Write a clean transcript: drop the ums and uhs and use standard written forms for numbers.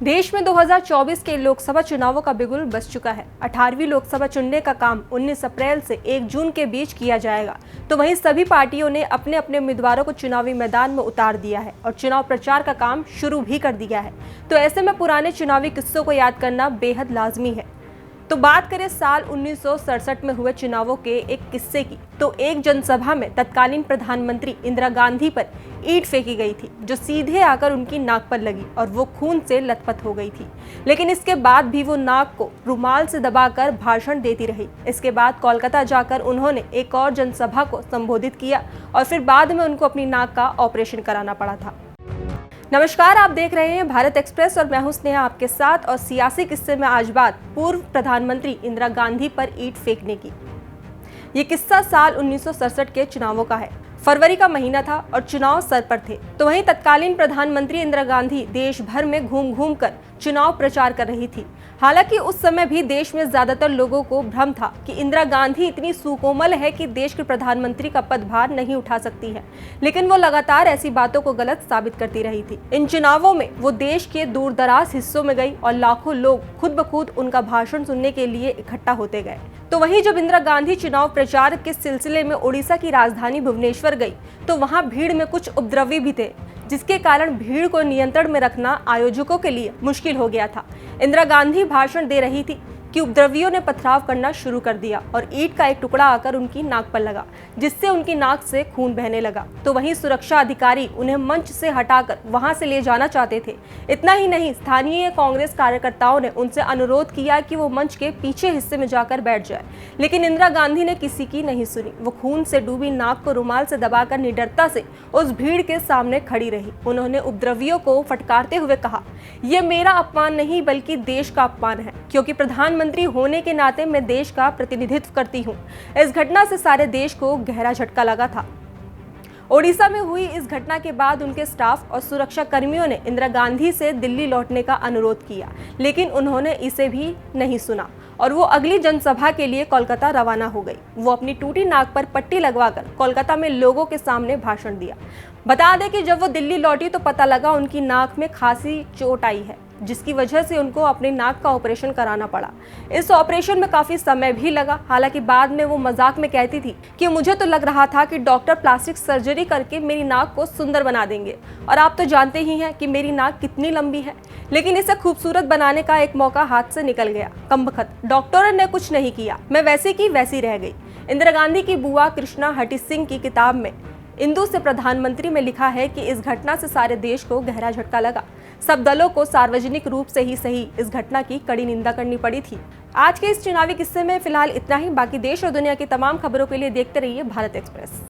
देश में 2024 के लोकसभा चुनावों का बिगुल बज चुका है। 18वीं लोकसभा चुनने का काम 19 अप्रैल से 1 जून के बीच किया जाएगा। तो वहीं सभी पार्टियों ने अपने अपने उम्मीदवारों को चुनावी मैदान में उतार दिया है और चुनाव प्रचार का काम शुरू भी कर दिया है। तो ऐसे में पुराने चुनावी किस्सों को याद करना बेहद लाजमी है। तो बात करें साल 1967 में हुए चुनावों के एक किस्से की, तो एक जनसभा में तत्कालीन प्रधानमंत्री इंदिरा गांधी पर ईंट फेंकी गई थी, जो सीधे आकर उनकी नाक पर लगी और वो खून से लथपथ हो गई थी। लेकिन इसके बाद भी वो नाक को रुमाल से दबाकर भाषण देती रही। इसके बाद कोलकाता जाकर उन्होंने एक और जनसभा को संबोधित किया और फिर बाद में उनको अपनी नाक का ऑपरेशन कराना पड़ा था। नमस्कार, आप देख रहे हैं भारत एक्सप्रेस और मैं हूं स्नेहा आपके साथ। और सियासी किस्से में आज बात पूर्व प्रधानमंत्री इंदिरा गांधी पर ईंट फेंकने की। ये किस्सा साल 1967 के चुनावों का है। फरवरी का महीना था और चुनाव सर पर थे। तो वहीं तत्कालीन प्रधानमंत्री इंदिरा गांधी देश भर में घूम घूम कर चुनाव प्रचार कर रही थी। हालांकि उस समय भी देश में ज्यादातर लोगों को भ्रम था कि इंदिरा गांधी इतनी सुकोमल है कि देश के प्रधानमंत्री का पदभार नहीं उठा सकती है। लेकिन वो लगातार ऐसी बातों को गलत साबित करती रही थी। इन चुनावों में वो देश के दूर दराज हिस्सों में गई और लाखों लोग खुद ब खुद उनका भाषण सुनने के लिए इकट्ठा होते गए। तो वहीं जब इंदिरा गांधी चुनाव प्रचार के सिलसिले में उड़ीसा की राजधानी भुवनेश्वर गई, तो वहां भीड़ में कुछ उपद्रवी भी थे, जिसके कारण भीड़ को नियंत्रण में रखना आयोजकों के लिए मुश्किल हो गया था। इंदिरा गांधी भाषण दे रही थी कि उपद्रवियों ने पथराव करना शुरू कर दिया और ईंट का एक टुकड़ा आकर उनकी नाक पर लगा, जिससे उनकी नाक से खून बहने लगा। तो वहीं सुरक्षा अधिकारी उन्हें मंच से हटाकर वहां से ले जाना चाहते थे। इतना ही नहीं, स्थानीय कांग्रेस कार्यकर्ताओं ने उनसे अनुरोध किया कि वो मंच के पीछे हिस्से में जाकर बैठ जाए, लेकिन इंदिरा गांधी ने किसी की नहीं सुनी। वो खून से डूबी नाक को रुमाल से दबाकर निडरता से उस भीड़ के सामने खड़ी रही। उन्होंने उपद्रवियों को फटकारते हुए कहा, ये मेरा अपमान नहीं बल्कि देश का अपमान है, क्योंकि प्रधानमंत्री होने के नाते मैं देश का प्रतिनिधित्व करती हूं। इस घटना से सारे देश को गहरा झटका लगा था। ओडिशा में हुई इस घटना के बाद उनके स्टाफ और सुरक्षा कर्मियों ने इंदिरा गांधी से दिल्ली लौटने का अनुरोध किया, लेकिन उन्होंने इसे भी नहीं सुना और वो अगली जनसभा के लिए कोलकाता रवाना हो गई। वो अपनी टूटी नाक पर पट्टी लगवाकर कोलकाता में लोगों के सामने भाषण दिया। बता दें कि जब वो दिल्ली लौटी तो पता लगा उनकी नाक में खासी चोट आई है, जिसकी वजह से उनको अपनी नाक का ऑपरेशन कराना पड़ा। इस ऑपरेशन में काफी समय भी लगा। हालांकि बाद में वो मजाक में कहती थी कि मुझे तो लग रहा था कि डॉक्टर प्लास्टिक सर्जरी करके मेरी नाक को सुंदर बना देंगे, और आप तो जानते ही हैं कि मेरी नाक कितनी लंबी है। लेकिन इसे खूबसूरत बनाने का एक मौका हाथ से निकल गया। कमबख्त, डॉक्टरों ने कुछ नहीं किया, मैं वैसी की वैसी रह गई। इंदिरा गांधी की बुआ कृष्णा हटी सिंह की किताब में इंदु से प्रधानमंत्री में लिखा है कि इस घटना से सारे देश को गहरा झटका लगा। सब दलों को सार्वजनिक रूप से ही सही इस घटना की कड़ी निंदा करनी पड़ी थी। आज के इस चुनावी किस्से में फिलहाल इतना ही। बाकी देश और दुनिया की तमाम खबरों के लिए देखते रहिए भारत एक्सप्रेस।